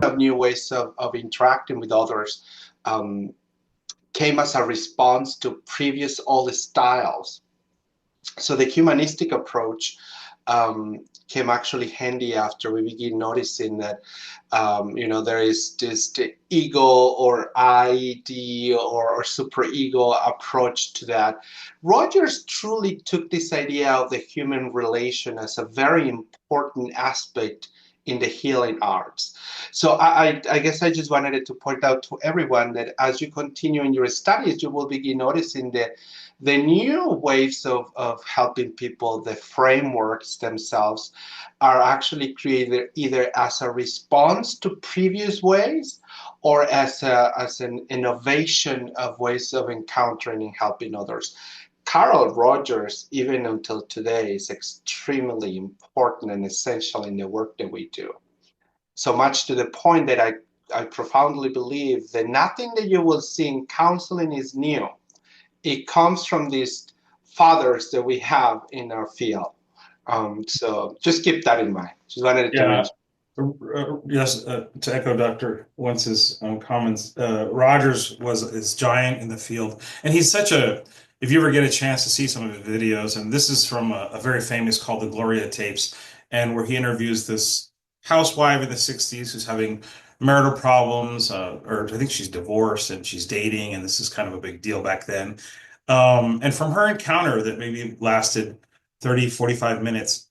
of new ways of interacting with others um, came as a response to previous old styles. So the humanistic approach came actually handy after we begin noticing that there is this the ego or ID or super ego approach to that. Rogers truly took this idea of the human relation as a very important aspect in the healing arts. So I guess I just wanted to point out to everyone that as you continue in your studies, you will begin noticing that the new ways of helping people, the frameworks themselves, are actually created either as a response to previous ways or as an innovation of ways of encountering and helping others. Carol Rogers, even until today, is extremely important and essential in the work that we do. So much to the point that I profoundly believe that nothing that you will see in counseling is new. It comes from these fathers that we have in our field. So just keep that in mind. Just wanted to Yeah. mention. Yes, to echo Dr. Wentz's comments, Rogers is giant in the field, and he's such a. If you ever get a chance to see some of his videos, and this is from a very famous called the Gloria tapes, and where he interviews this housewife in the '60s who's having marital problems, or I think she's divorced and she's dating, and this is kind of a big deal back then. And from her encounter that maybe lasted 30, 45 minutes,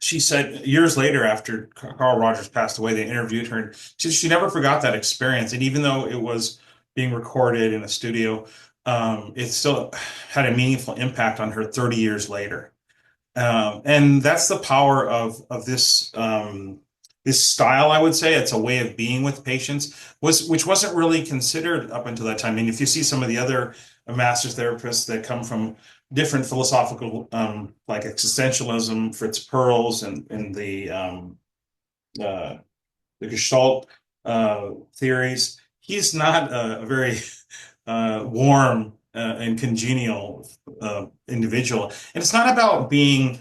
she said years later, after Carl Rogers passed away, they interviewed her, and she never forgot that experience. And even though it was being recorded in a studio, it still had a meaningful impact on her 30 years later. And that's the power of this style, I would say. It's a way of being with patients, which wasn't really considered up until that time. I mean, if you see some of the other master's therapists that come from different philosophical, like existentialism, Fritz Perls, and uh, the Gestalt theories, he's not a very warm and congenial individual. And it's not about being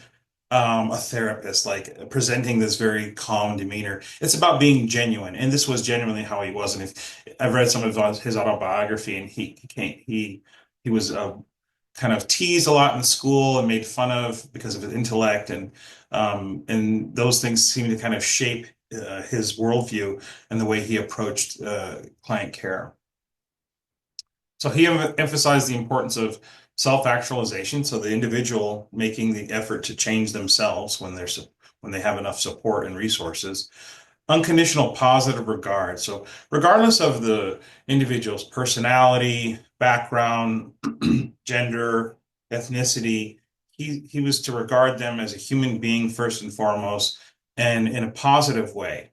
a therapist, like presenting this very calm demeanor. It's about being genuine, and this was genuinely how he was. And if I've read some of his autobiography, and he can't he was kind of teased a lot in school and made fun of because of his intellect, and those things seem to kind of shape his worldview and the way he approached client care. So he emphasized the importance of self-actualization, so the individual making the effort to change themselves when they have enough support and resources. Unconditional positive regard. So regardless of the individual's personality, background, gender, ethnicity, he was to regard them as a human being first and foremost, and in a positive way,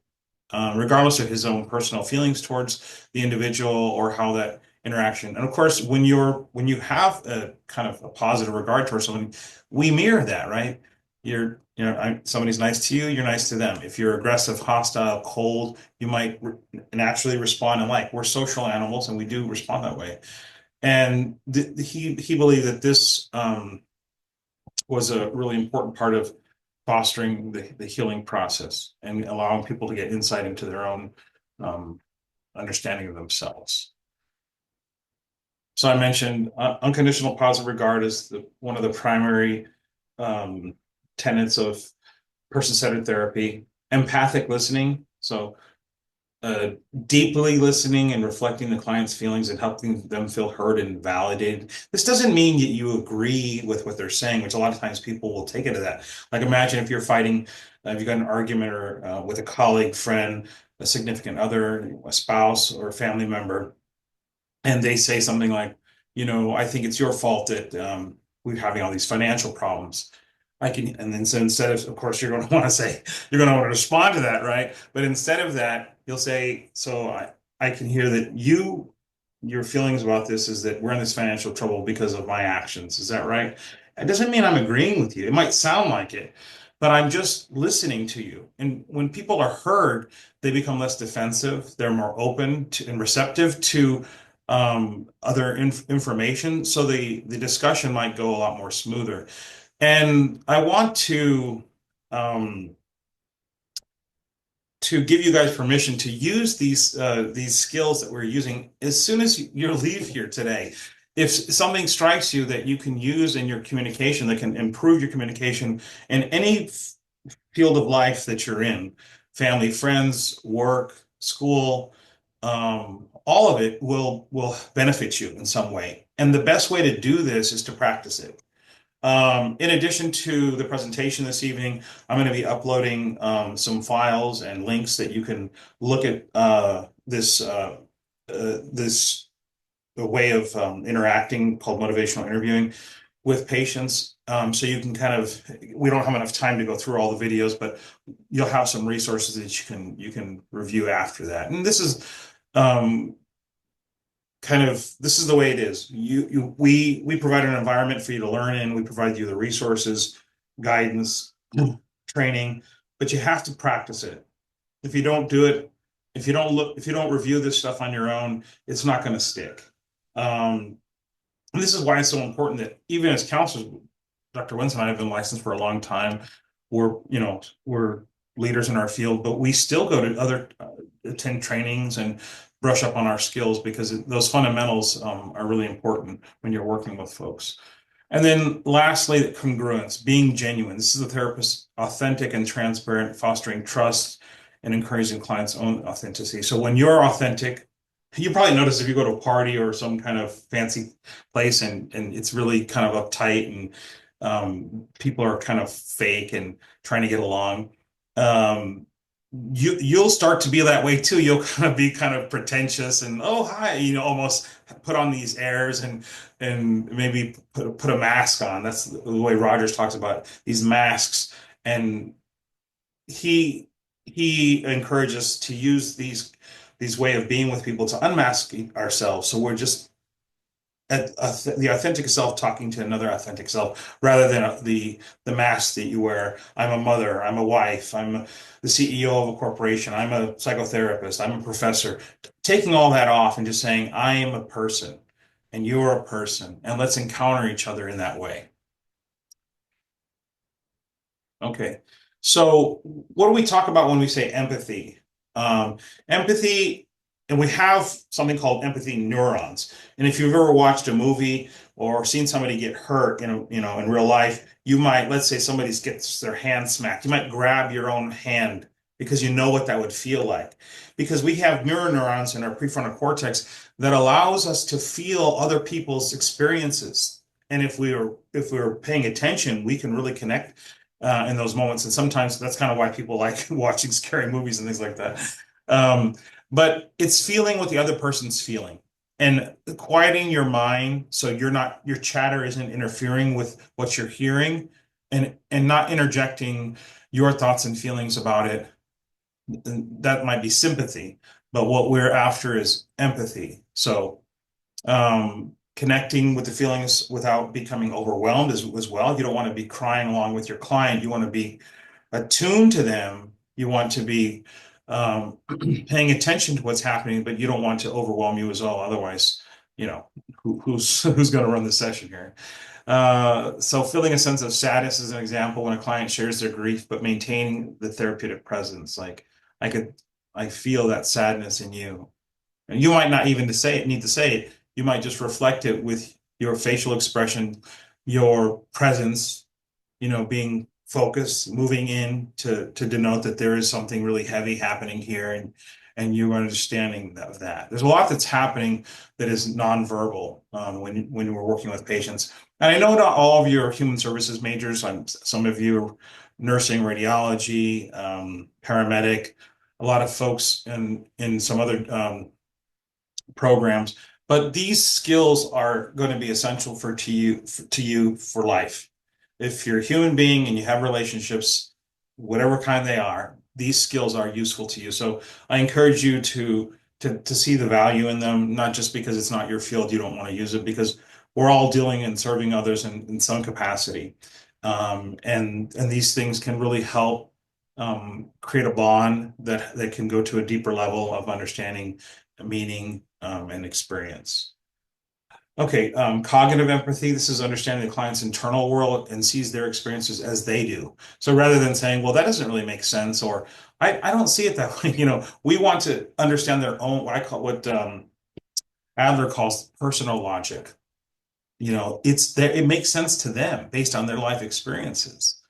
regardless of his own personal feelings towards the individual or how that interaction. And of course, when you have a kind of a positive regard towards someone, we mirror that, right? Somebody's nice to you, you're nice to them. If you're aggressive, hostile, cold, you might naturally respond and like. We're social animals, and we do respond that way. And he believed that this was a really important part of fostering the healing process and allowing people to get insight into their own um, understanding of themselves. So I mentioned unconditional positive regard is one of the primary um, tenets of person-centered therapy. Empathic listening, so uh, deeply listening and reflecting the client's feelings and helping them feel heard and validated. This doesn't mean that you agree with what they're saying, which a lot of times people will take it to that. Like imagine if you're fighting, if you got an argument or with a colleague, friend, a significant other, a spouse, or a family member, and they say something like, I think it's your fault that we're having all these financial problems. And then so instead of course, you're going to want to say, you're going to want to respond to that, right? But instead of that, you'll say, so I can hear that your feelings about this is that we're in this financial trouble because of my actions. Is that right? It doesn't mean I'm agreeing with you. It might sound like it, but I'm just listening to you. And when people are heard, they become less defensive. They're more open to, and receptive to other information. So the discussion might go a lot more smoother. And I want to um, to give you guys permission to use these skills that we're using as soon as you leave here today. If something strikes you that you can use in your communication that can improve your communication in any field of life that you're in, family, friends, work, school, all of it will benefit you in some way. And the best way to do this is to practice it. In addition to the presentation this evening, I'm going to be uploading some files and links that you can look at this way of interacting called motivational interviewing with patients. So you can we don't have enough time to go through all the videos, but you'll have some resources that you can review after that. And um, this is the way it is. We provide an environment for you to learn in. We provide you the resources, guidance, training, but you have to practice it. If you don't do it, if you don't review this stuff on your own, it's not going to stick. And this is why it's so important that even as counselors, Dr. Wentz and I have been licensed for a long time. We're leaders in our field, but we still go to attend trainings and brush up on our skills because those fundamentals are really important when you're working with folks. And then lastly, congruence, being genuine. This is a therapist, authentic and transparent, fostering trust and encouraging clients' own authenticity. So when you're authentic, you probably notice if you go to a party or some kind of fancy place and it's really kind of uptight and people are kind of fake and trying to get along. You'll start to be that way too. You'll kind of be kind of pretentious and oh hi, almost put on these airs and maybe put a mask on. That's the way Rogers talks about these masks. And he he encourages us to use these way of being with people to unmask ourselves. So we're just the authentic self talking to another authentic self rather than the mask that you wear. I'm a mother, I'm a wife, I'm the CEO of a corporation, I'm a psychotherapist, I'm a professor. Taking all that off and just saying I am a person and you're a person, and let's encounter each other in that way. Okay. So what do we talk about when we say empathy? Empathy, and we have something called empathy neurons. And if you've ever watched a movie or seen somebody get hurt in real life, you might, let's say somebody gets their hand smacked. You might grab your own hand because you know what that would feel like. Because we have mirror neurons in our prefrontal cortex that allows us to feel other people's experiences. And if we're paying attention, we can really connect in those moments. And sometimes that's kind of why people like watching scary movies and things like that. Um, but it's feeling what the other person's feeling and quieting your mind so your chatter isn't interfering with what you're hearing and not interjecting your thoughts and feelings about it. And that might be sympathy, but what we're after is empathy. So connecting with the feelings without becoming overwhelmed as well. You don't want to be crying along with your client. You want to be attuned to them. You want to be paying attention to what's happening, but you don't want to overwhelm you as well. Otherwise, who's going to run the session here? So feeling a sense of sadness is an example when a client shares their grief, but maintaining the therapeutic presence. Like I could, I feel that sadness in you. And you might not even need to say it. You might just reflect it with your facial expression, your presence, being focused, moving in to denote that there is something really heavy happening here and you're understanding of that. There's a lot that's happening that is nonverbal when we're working with patients. And I know not all of you are human services majors. Some of you are nursing, radiology, paramedic, a lot of folks in some other programs, but these skills are going to be essential to you for life. If you're a human being and you have relationships, whatever kind they are, these skills are useful to you. So I encourage you to see the value in them, not just because it's not your field, you don't want to use it, because we're all dealing and serving others in some capacity. And these things can really help create a bond that can go to a deeper level of understanding, meaning, and experience. Okay, cognitive empathy. This is understanding the client's internal world and sees their experiences as they do. So rather than saying, well, that doesn't really make sense, or I don't see it that way, we want to understand their own, what Adler calls personal logic. It's there, it makes sense to them based on their life experiences.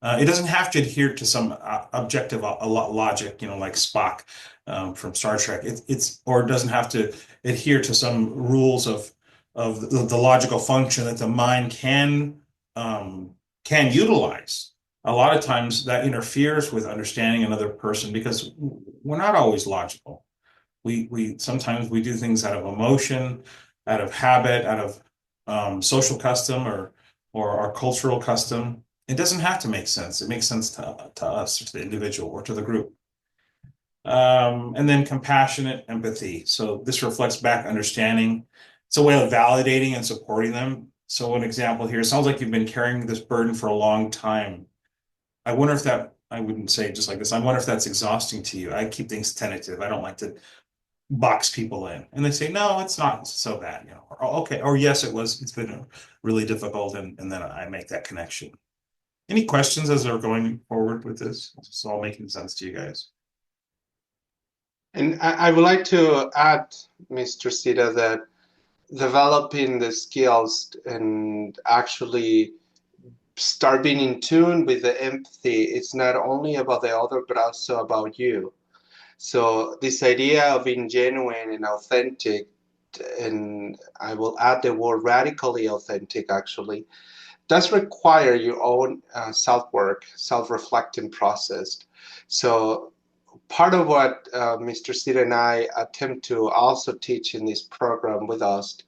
It doesn't have to adhere to some objective logic, like Spock from Star Trek. Or it doesn't have to adhere to some rules of the logical function that the mind can utilize. A lot of times that interferes with understanding another person because we're not always logical. We sometimes we do things out of emotion, out of habit, out of social custom or our cultural custom. It doesn't have to make sense. It makes sense to us, or to the individual, or to the group. And then compassionate empathy. So this reflects back understanding. It's a way of validating and supporting them. So an example here, it sounds like you've been carrying this burden for a long time. I wouldn't say it just like this. I wonder if that's exhausting to you. I keep things tentative. I don't like to box people in. And they say, no, it's not so bad, or, "Oh, okay," or yes, it's been really difficult. And then I make that connection. Any questions as they're going forward with this? It's all making sense to you guys. And I would like to add, Mr. Sita, that developing the skills and actually start being in tune with the empathy, it's not only about the other, but also about you. So this idea of being genuine and authentic, and I will add the word radically authentic actually, does require your own self-work, self-reflecting process. So part of what Mr. Sid and I attempt to also teach in this program with us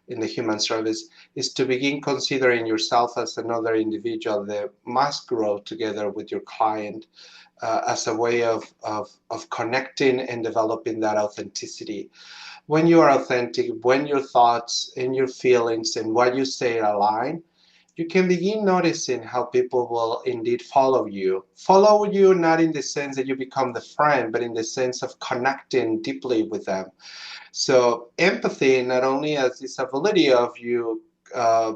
in the human service is to begin considering yourself as another individual that must grow together with your client as a way of connecting and developing that authenticity. When you are authentic, when your thoughts and your feelings and what you say align, you can begin noticing how people will indeed follow you. Follow you not in the sense that you become the friend, but in the sense of connecting deeply with them. So empathy not only has this ability of you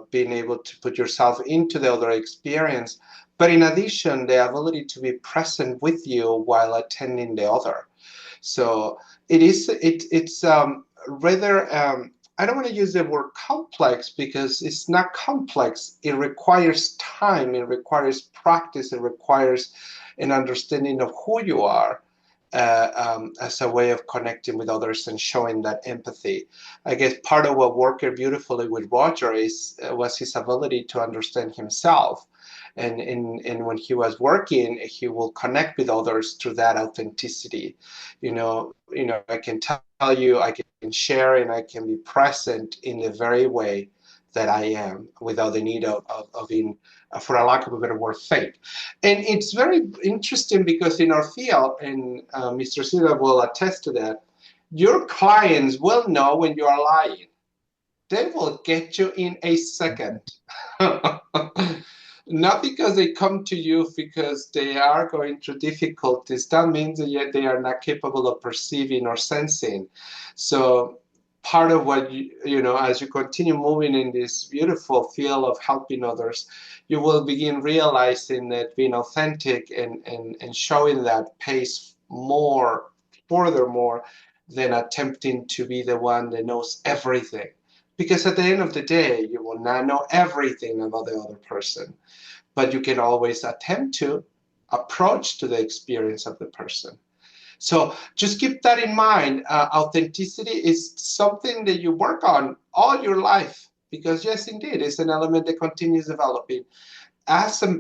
being able to put yourself into the other experience, but in addition, the ability to be present with you while attending the other. So it's rather I don't want to use the word complex because it's not complex. It requires time, it requires practice, it requires an understanding of who you are as a way of connecting with others and showing that empathy. I guess part of what worked beautifully with Roger was his ability to understand himself. And when he was working, he will connect with others through that authenticity. I can tell you, I can share, and I can be present in the very way that I am without the need of being, for a lack of a better word, fake. And it's very interesting because in our field, and Mr. Silva will attest to that, your clients will know when you are lying. They will get you in a second. Not because they come to you because they are going through difficulties. That means that yet they are not capable of perceiving or sensing. So part of what as you continue moving in this beautiful field of helping others, you will begin realizing that being authentic and showing that pays more, furthermore, than attempting to be the one that knows everything. Because at the end of the day, you will not know everything about the other person, but you can always attempt to approach to the experience of the person. So just keep that in mind. Authenticity is something that you work on all your life because yes, indeed, it's an element that continues developing. As a,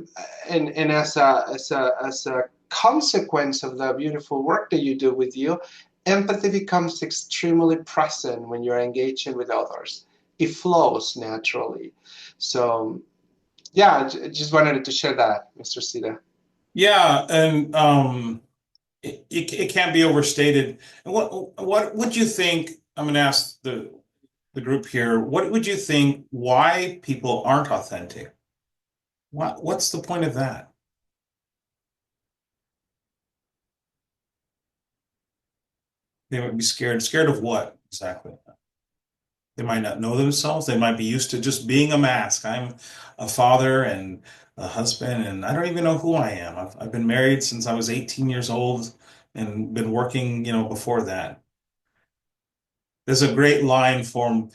and as a consequence of the beautiful work that you do with you, empathy becomes extremely present when you're engaging with others. It flows naturally. So yeah, I just wanted to share that, Mr. Sita. Yeah, and it can't be overstated. And what would you think? I'm going to ask the group here. What would you think? Why people aren't authentic? What's the point of that? They might be scared. Scared of what exactly? They might not know themselves. They might be used to just being a mask. I'm a father and a husband, and I don't even know who I am. I've been married since I was 18 years old and been working, before that. There's a great line from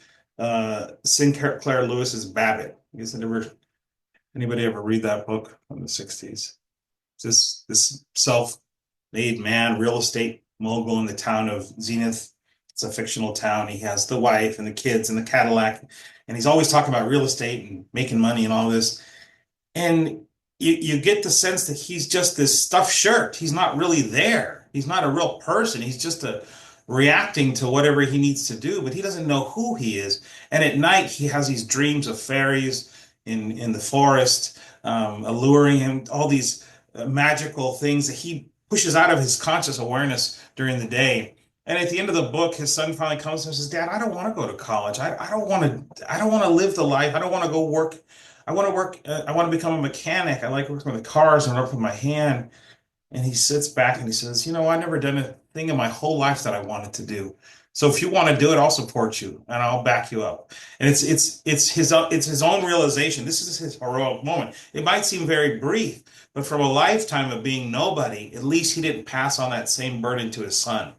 Sinclair Lewis's Babbitt. I guess anybody ever read that book from the 60s? This self-made man, real estate mogul in the town of Zenith. It's a fictional town. He has the wife and the kids and the Cadillac, and he's always talking about real estate and making money and all this. And you get the sense that he's just this stuffed shirt. He's not really there. He's not a real person. He's just reacting to whatever he needs to do, but he doesn't know who he is. And at night, he has these dreams of fairies in the forest, alluring him, all these magical things that he pushes out of his conscious awareness during the day. And at the end of the book, his son finally comes to him and says, "Dad, I don't want to go to college. I don't want to live the life. I don't want to go work. I want to work. I want to become a mechanic. I like working with the cars and work with my hand." And he sits back and he says, "I never done a thing in my whole life that I wanted to do. So if you want to do it, I'll support you and I'll back you up." And it's his own realization. This is his heroic moment. It might seem very brief, but from a lifetime of being nobody, at least he didn't pass on that same burden to his son.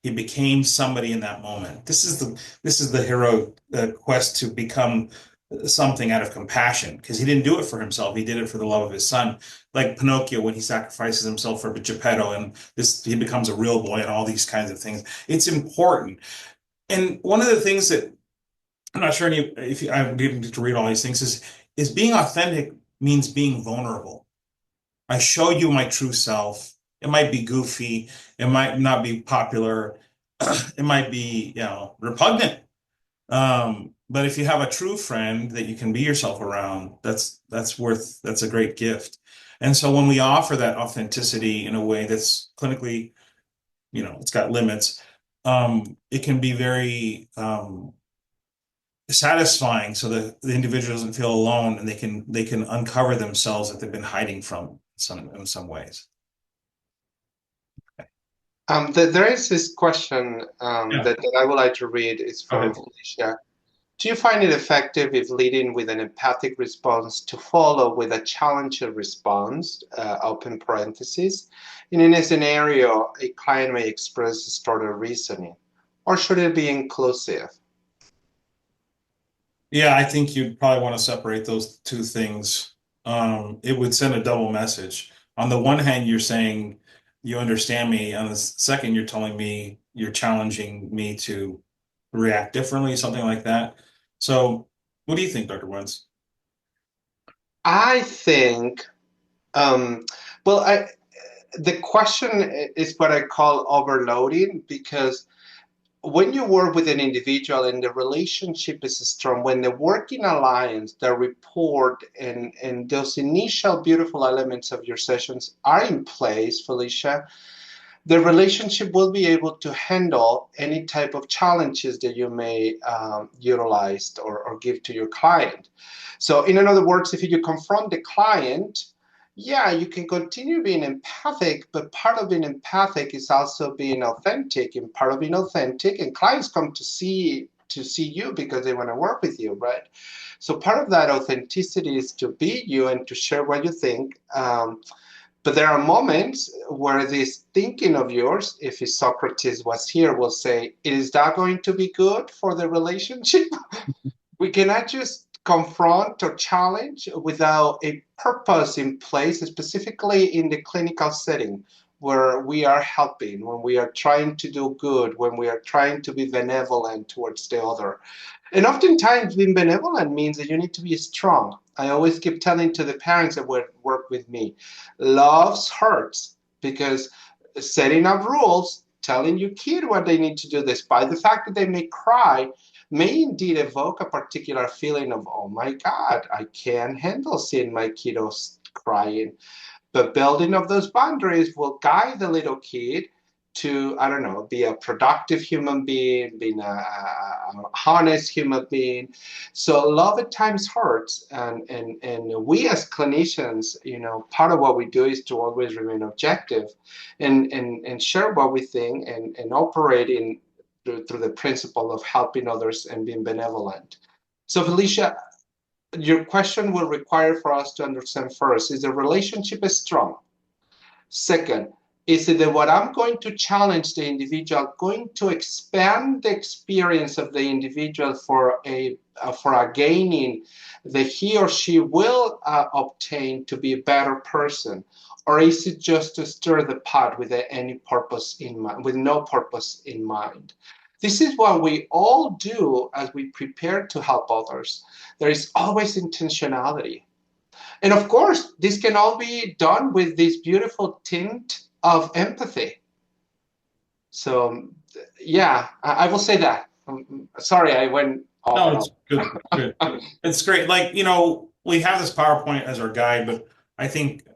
He became somebody in that moment. This is the hero quest to become something out of compassion, because he didn't do it for himself. He did it for the love of his son. Like Pinocchio, when he sacrifices himself for Geppetto, and he becomes a real boy, and all these kinds of things. It's important. And one of the things that I'm not sure if I didn't get to read all these things is being authentic means being vulnerable. I show you my true self. It might be goofy. It might not be popular. It might be, repugnant. But if you have a true friend that you can be yourself around, that's a great gift. And so when we offer that authenticity in a way that's clinically, it's got limits, it can be very satisfying, so that the individual doesn't feel alone, and they can uncover themselves that they've been hiding from in some ways. There is this question Yeah. that I would like to read. It's Go from ahead. Felicia. Do you find it effective if leading with an empathic response to follow with a challenging response, open parentheses, and in a scenario a client may express distorted reasoning, or should it be inclusive? Yeah, I think you'd probably want to separate those two things. It would send a double message. On the one hand, you're saying you understand me. On the second, you're telling me you're challenging me to react differently, something like that. So, what do you think, Dr. Wentz? I think, um, well, the question is what I call overloading, because when you work with an individual and the relationship is strong, when the working alliance, the rapport, and those initial beautiful elements of your sessions are in place, Felicia, the relationship will be able to handle any type of challenges that you may utilize or give to your client. So, in other words, if you confront the client, yeah, you can continue being empathic, but part of being empathic is also being authentic, and part of being authentic, and clients come to see you because they want to work with you, right? So part of that authenticity is to be you and to share what you think. But there are moments where this thinking of yours, if Socrates was here, will say, is that going to be good for the relationship? We cannot just confront or challenge without a purpose in place, specifically in the clinical setting where we are helping, when we are trying to do good, when we are trying to be benevolent towards the other. And oftentimes, being benevolent means that you need to be strong. I always keep telling to the parents that work with me, love hurts, because setting up rules, telling your kid what they need to do, despite the fact that they may cry, may indeed evoke a particular feeling of, oh my God, I can't handle seeing my kiddos crying. The building of those boundaries will guide the little kid to, I don't know, be a productive human being, being a honest human being. So love at times hurts. And we as clinicians, part of what we do is to always remain objective and share what we think and operate in through the principle of helping others and being benevolent. So, Felicia, your question will require for us to understand first, is the relationship strong? Second, is it that what I'm going to challenge the individual going to expand the experience of the individual for a gaining that he or she will obtain to be a better person, or is it just to stir the pot with any purpose in mind, with no purpose in mind? This is what we all do as we prepare to help others. There is always intentionality. And of course, this can all be done with this beautiful tint of empathy. So, yeah, I will say that. Sorry, I went off No, and it's good. Good. off. It's great. Like, we have this PowerPoint as our guide, but I think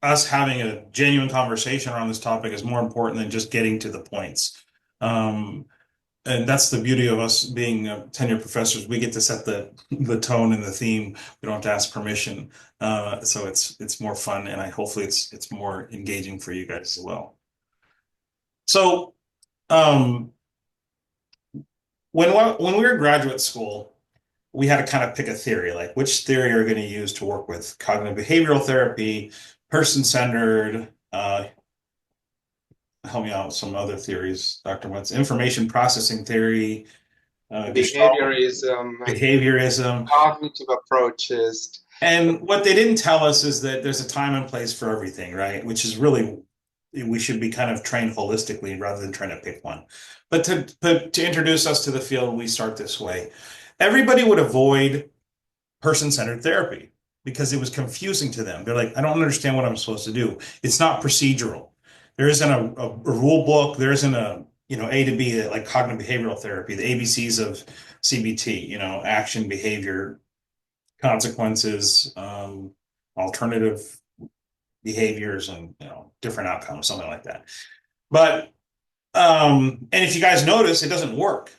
us having a genuine conversation around this topic is more important than just getting to the points. Um, and that's the beauty of us being tenured professors. We get to set the tone and the theme. We don't have to ask permission. So it's more fun, and hopefully it's more engaging for you guys as well. So um, when we were in graduate school, we had to kind of pick a theory, like which theory are we going to use to work with cognitive behavioral therapy, person-centered. Help me out with some other theories, Dr. Wentz. Information processing theory, Gestalt Behaviorism, behaviorism. cognitive approaches. And what they didn't tell us is that there's a time and place for everything, right? Which is really, we should be kind of trained holistically rather than trying to pick one. But to introduce us to the field, we start this way. Everybody would avoid person-centered therapy because it was confusing to them. They're like, I don't understand what I'm supposed to do. It's not procedural. There isn't a rule book. There isn't a, A to B, like cognitive behavioral therapy, the ABCs of CBT, action, behavior, consequences, alternative behaviors, and, different outcomes, something like that. But, and if you guys notice, it doesn't work.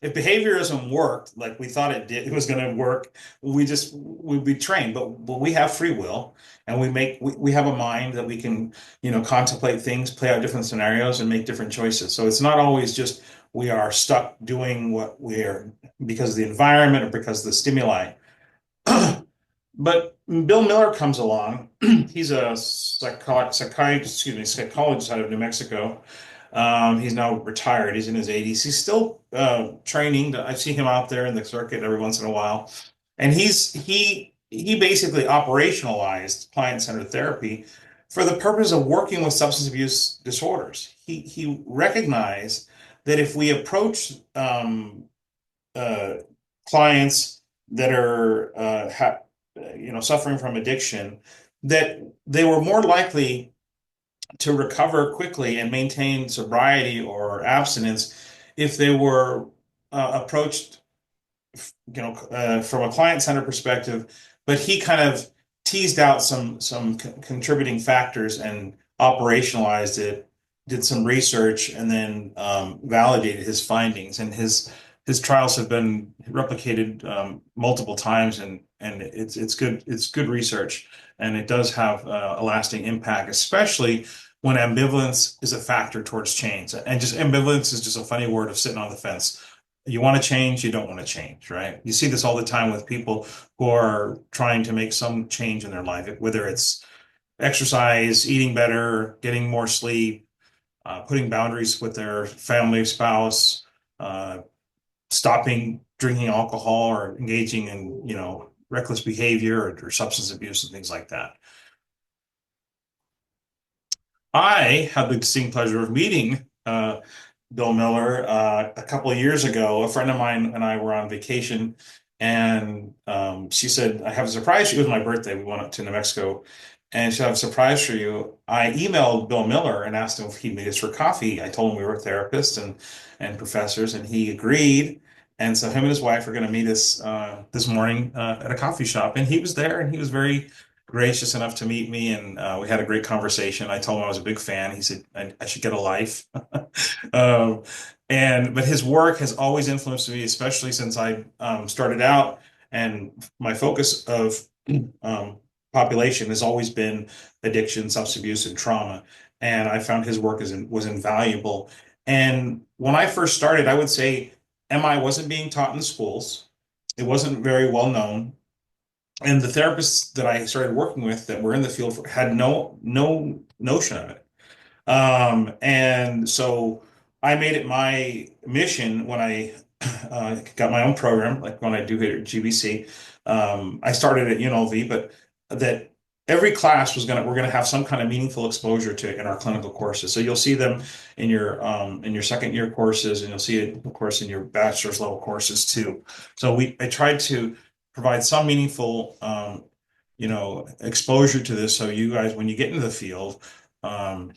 If behaviorism worked like we thought it was going to work, we'd be trained. But we have free will, and we have a mind that we can contemplate things, play out different scenarios, and make different choices. So it's not always just we are stuck doing what we are because of the environment or because of the stimuli. But Bill Miller comes along. He's a psychologist out of New Mexico. He's now retired. He's in his 80s. He's still training. I see him out there in the circuit every once in a while. And he basically operationalized client-centered therapy for the purpose of working with substance abuse disorders. He recognized that if we approach uh, clients that are suffering from addiction, that they were more likely to recover quickly and maintain sobriety or abstinence if they were approached, from a client-centered perspective. But he kind of teased out some contributing factors and operationalized it, did some research, and then validated his findings. And his trials have been replicated multiple times, and it's good research, and it does have a lasting impact, especially when ambivalence is a factor towards change. And just ambivalence is just a funny word of sitting on the fence. You want to change, you don't want to change, right? You see this all the time with people who are trying to make some change in their life, whether it's exercise, eating better, getting more sleep, putting boundaries with their family, spouse, uh, stopping drinking alcohol or engaging in, reckless behavior or substance abuse and things like that. I had the distinct pleasure of meeting Bill Miller a couple of years ago. A friend of mine and I were on vacation, and she said, I have a surprise for you. It was my birthday. We went up to New Mexico, and she said, I have a surprise for you. I emailed Bill Miller and asked him if he'd meet us for coffee. I told him we were therapists and professors, and he agreed. And so him and his wife are going to meet us this morning at a coffee shop. And he was there, and he was very gracious enough to meet me, and we had a great conversation. I told him I was a big fan. He said I should get a life. um, but his work has always influenced me, especially since I started out, and my focus of um, population has always been addiction, substance abuse, and trauma. And I found his work was invaluable. And when I first started, I would say MI wasn't being taught in schools. It wasn't very well known. And the therapists that I started working with that were in the field had no notion of it. And so I made it my mission when I got my own program, like when I do here at GBC. I started at UNLV, but that every class we're gonna have some kind of meaningful exposure to in our clinical courses. So you'll see them in your second year courses, and you'll see it, of course, in your bachelor's level courses too. So I tried to provide some meaningful exposure to this, so you guys, when you get into the field,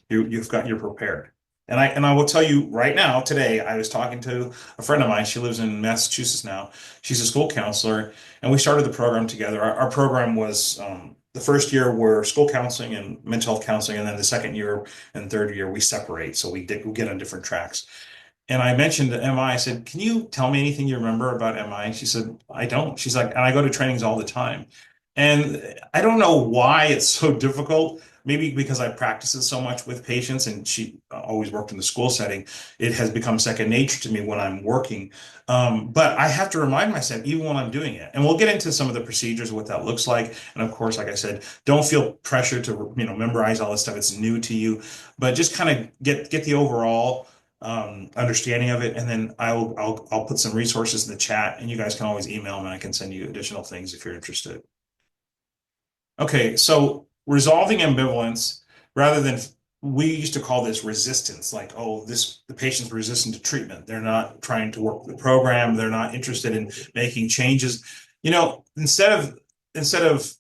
you're prepared. And I will tell you right now, today, I was talking to a friend of mine. She lives in Massachusetts now. She's a school counselor, and we started the program together. Our program was the first year were school counseling and mental health counseling, and then the second year and third year we separate. So we get on different tracks. And I mentioned to MI, I said, "Can you tell me anything you remember about MI?" And she said, "I don't." She's like, "And I go to trainings all the time." And I don't know why it's so difficult. Maybe because I practice it so much with patients, and she always worked in the school setting. It has become second nature to me when I'm working. But I have to remind myself, even when I'm doing it. And we'll get into some of the procedures, what that looks like. And of course, like I said, don't feel pressure to, memorize all this stuff. It's new to you, but just kind of get the overall understanding of it, and then I'll put some resources in the chat, and you guys can always email me, and I can send you additional things if you're interested. Okay, so resolving ambivalence rather than we used to call this resistance, like, oh, the patient's resistant to treatment. They're not trying to work the program, they're not interested in making changes. Instead of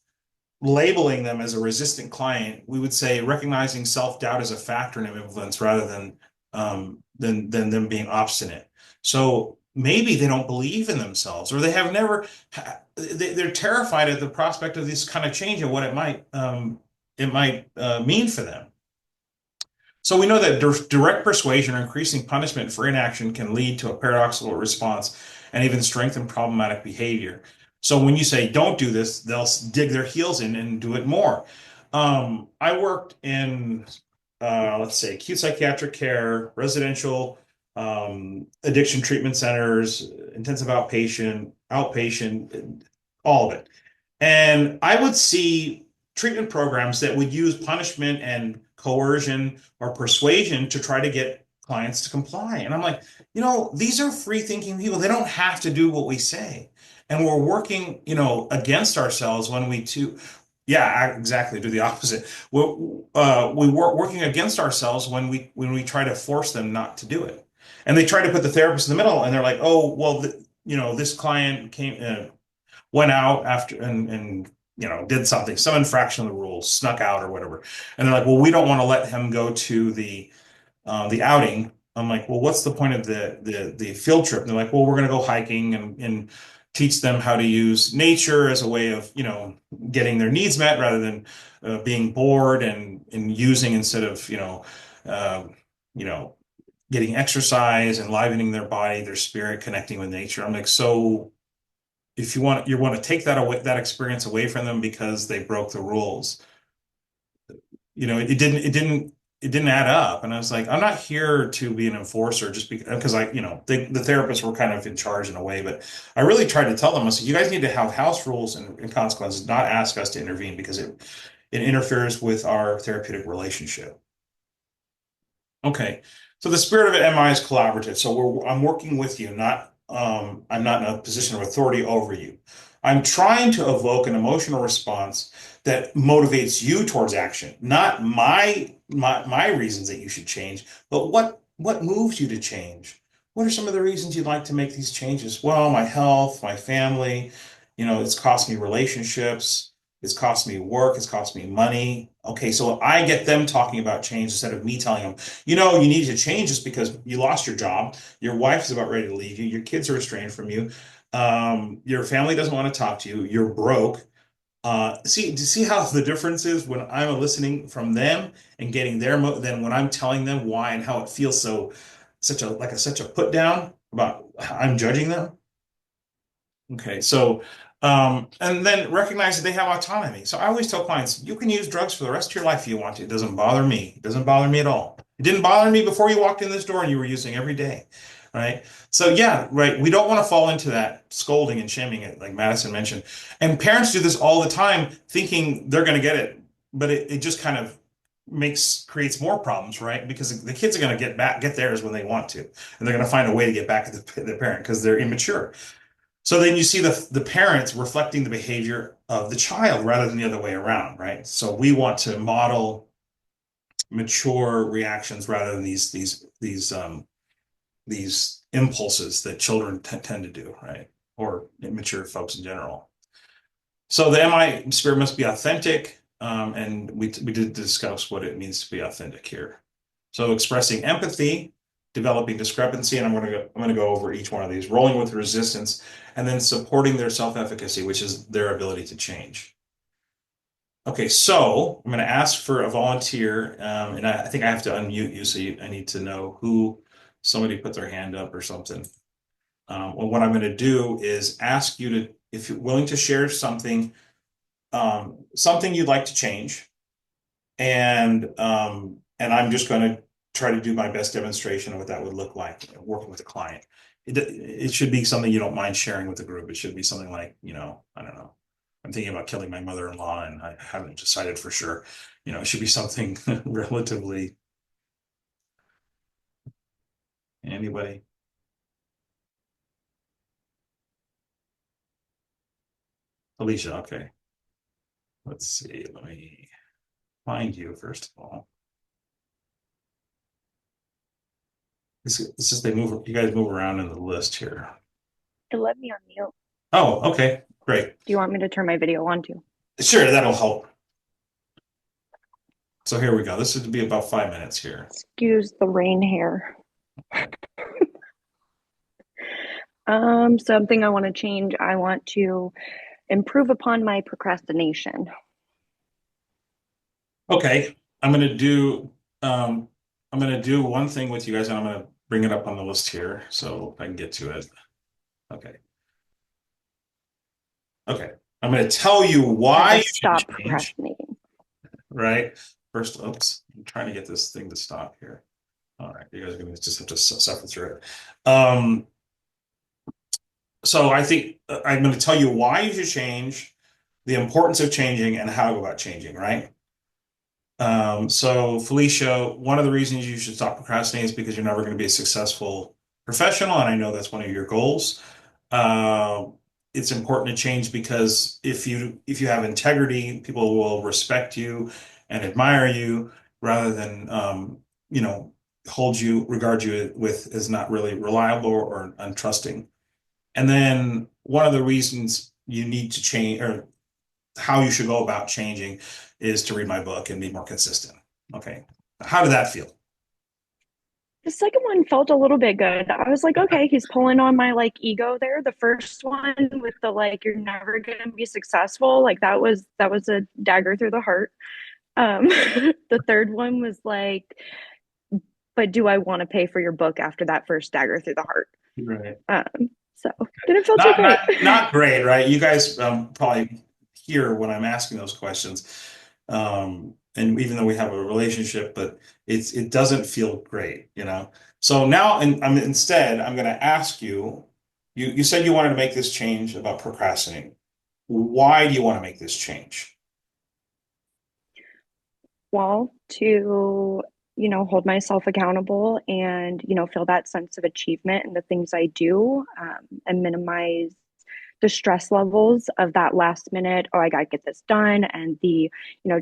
labeling them as a resistant client, we would say recognizing self-doubt as a factor in ambivalence rather than them being obstinate. So maybe they don't believe in themselves, or they have never. They're terrified at the prospect of this kind of change and what it might mean for them. So we know that direct persuasion or increasing punishment for inaction can lead to a paradoxical response and even strengthen problematic behavior. So when you say don't do this, they'll dig their heels in and do it more. I worked in, let's say, acute psychiatric care, residential, addiction treatment centers, intensive outpatient, all of it. And I would see treatment programs that would use punishment and coercion or persuasion to try to get clients to comply. And I'm like, these are free thinking people. They don't have to do what we say. And we're working, against ourselves when we too, yeah, exactly, do the opposite. We work working against ourselves when we try to force them not to do it. And they try to put the therapist in the middle, and they're like, oh, well, this client went out after and did something, some infraction of the rules, snuck out or whatever. And they're like, well, we don't want to let him go to the outing. I'm like, well, what's the point of the field trip? And they're like, well, we're going to go hiking and teach them how to use nature as a way of getting their needs met rather than being bored and using instead of uh, you know getting exercise and livening their body, their spirit, connecting with nature. I'm like, so if you want to take that experience away from them because they broke the rules, it didn't add up. And I was like, I'm not here to be an enforcer just because the therapists were kind of in charge in a way, but I really tried to tell them, I said, you guys need to have house rules and consequences, not ask us to intervene because it interferes with our therapeutic relationship. Okay. So the spirit of it, MI, is collaborative. So I'm working with you, not I'm not in a position of authority over you. I'm trying to evoke an emotional response that motivates you towards action, not my reasons that you should change, but what moves you to change? What are some of the reasons you'd like to make these changes? Well, my health, my family, it's cost me relationships, it's cost me work, it's cost me money. Okay, so I get them talking about change instead of me telling them, you need to change this because you lost your job, your wife is about ready to leave you, your kids are estranged from you, your family doesn't want to talk to you, you're broke. Do you see how the difference is when I'm listening from them and getting than when I'm telling them why and how it feels such a put down about I'm judging them? Okay, so and then recognize that they have autonomy. So I always tell clients, you can use drugs for the rest of your life if you want to. It doesn't bother me. It doesn't bother me at all. It didn't bother me before you walked in this door and you were using every day, right? So yeah, right. We don't want to fall into that scolding and shaming it, like Madison mentioned. And parents do this all the time, thinking they're going to get it, but it just kind of creates more problems, right? Because the kids are going to get theirs when they want to, and they're going to find a way to get back at the parent because they're immature. So then you see the parents reflecting the behavior of the child rather than the other way around, right? So we want to model mature reactions rather than these impulses that children tend to do, right? Or immature folks in general. So the MI spirit must be authentic, and we did discuss what it means to be authentic here. So expressing empathy, developing discrepancy, and I'm going to go over each one of these. Rolling with resistance, and then supporting their self-efficacy, which is their ability to change. Okay, so I'm going to ask for a volunteer, and I think I have to unmute you, so I need to know who somebody put their hand up or something. Well, what I'm going to do is ask you to, if you're willing to share something, something you'd like to change, and I'm just going to try to do my best demonstration of what that would look like working with a client. It should be something you don't mind sharing with the group. It should be something like, I don't know. I'm thinking about killing my mother-in-law and I haven't decided for sure. It should be something relatively anybody. Alicia, okay. Let's see. Let me find you first of all. It's just you guys move around in the list here. It let me unmute. Oh, okay, great. Do you want me to turn my video on too? Sure, that'll help. So here we go. This would be about 5 minutes here. Excuse the rain hair. Something I want to change. I want to improve upon my procrastination. Okay, I'm gonna do one thing with you guys, and I'm gonna bring it up on the list here so I can get to it. Okay. Okay. I'm gonna tell you why you should Stop change, procrastinating. right? First, oops, I'm trying to get this thing to stop here. All right, you guys are gonna just have to suffer through it. So I think I'm gonna tell you why you should change, the importance of changing, and how to go about changing, right? So Felicia, one of the reasons you should stop procrastinating is because you're never going to be a successful professional, and I know that's one of your goals. Uh, it's important to change because if you have integrity, people will respect you and admire you rather than regard you with as not really reliable or untrusting. And then one of the reasons you need to change or how you should go about changing is to read my book and be more consistent. Okay. How did that feel? The second one felt a little bit good. I was like, okay, he's pulling on my ego there. The first one with the you're never gonna be successful, that was a dagger through the heart. The third one was like, but do I want to pay for your book after that first dagger through the heart? Right. So didn't feel too Not great. not great, right? You guys probably hear when I'm asking those questions. And even though we have a relationship, but it doesn't feel great. So now instead I'm going to ask you, you said you wanted to make this change about procrastinating. Why do you want to make this change? Well, to hold myself accountable and feel that sense of achievement in the things I do, and minimize the stress levels of that last minute, oh, I got to get this done, and the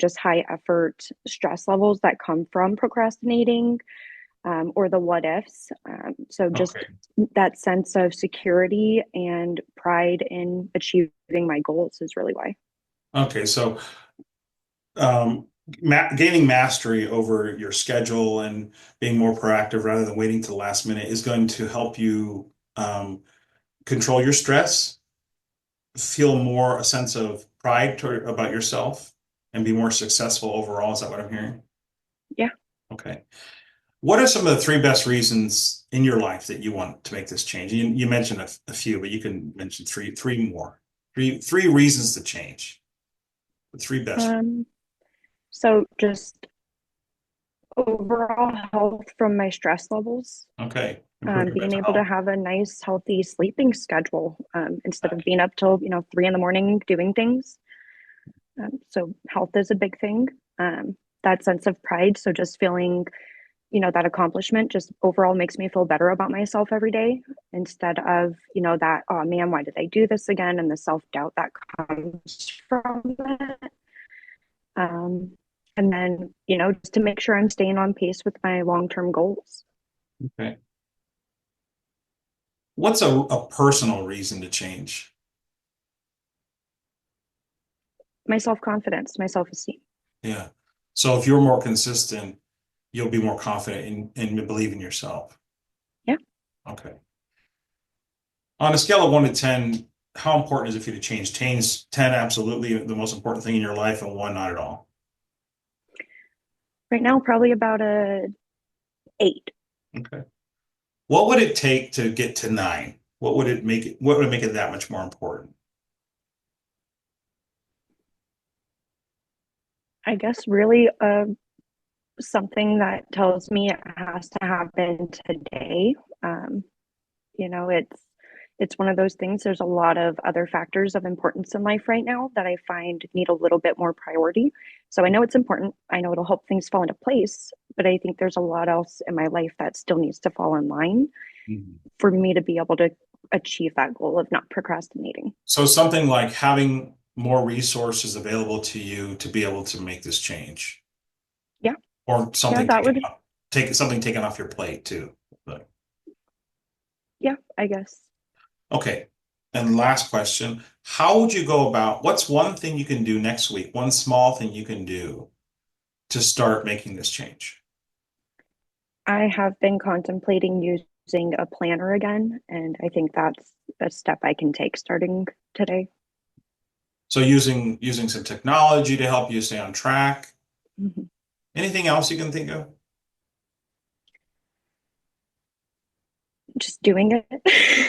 just high effort stress levels that come from procrastinating, or the what ifs. So just Okay. that sense of security and pride in achieving my goals is really why. Okay, so um, gaining mastery over your schedule and being more proactive rather than waiting to the last minute is going to help you control your stress, feel more a sense of pride about yourself, and be more successful overall. Is that what I'm hearing? Yeah. Okay. What are some of the three best reasons in your life that you want to make this change? You mentioned a few, but you can mention three more. Three reasons to change. The three best. So just overall health from my stress levels. Okay. Improve your Being mental able to health. have a nice, healthy sleeping schedule instead of Okay. being up till 3 in the morning doing things. So health is a big thing. That sense of pride. So just feeling, that accomplishment just overall makes me feel better about myself every day instead of, that, oh man, why did I do this again? And the self doubt that comes from it. And then, just to make sure I'm staying on pace with my long term goals. Okay. What's a personal reason to change? My self confidence, my self esteem. Yeah. So if you're more consistent, you'll be more confident in believing yourself. Yeah. Okay. On a scale of 1 to 10, how important is it for you to change? 10, absolutely the most important thing in your life, and 1, not at all. Right now, probably about a 8. Okay. What would it take to get to 9? What would make it that much more important? I guess really something that tells me it has to happen today. Um, it's one of those things. There's a lot of other factors of importance in life right now that I find need a little bit more priority. So I know it's important. I know it'll help things fall into place, but I think there's a lot else in my life that still needs to fall in line Mhm. for me to be able to achieve that goal of not procrastinating. So something like having more resources available to you to be able to make this change, Yeah, or yeah, something that would, taken off your plate too. But, yeah, I guess. okay. And last question, how would you go about, what's one thing you can do next week, one small thing you can do to start making this change? I have been contemplating using a planner again, and I think that's a step I can take starting today. So using some technology to help you stay on track. Mhm. Anything else you can think of? Just doing it.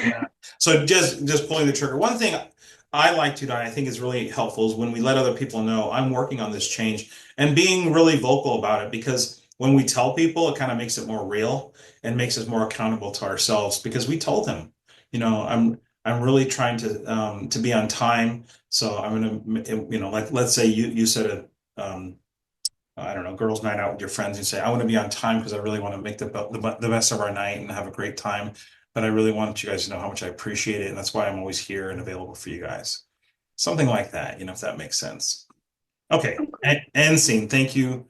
Yeah. So just pulling the trigger. One thing I like to do, and I think is really helpful, is when we let other people know I'm working on this change and being really vocal about it, because when we tell people, it kind of makes it more real and makes us more accountable to ourselves because we told them, I'm really trying to be on time. So I'm gonna, like let's say you said I don't know, girls' night out with your friends, you say, I want to be on time because I really want to make the best of our night and have a great time. But I really want you guys to know how much I appreciate it. And that's why I'm always here and available for you guys. Something like that, if that makes sense. Okay. Okay. End scene. Thank you,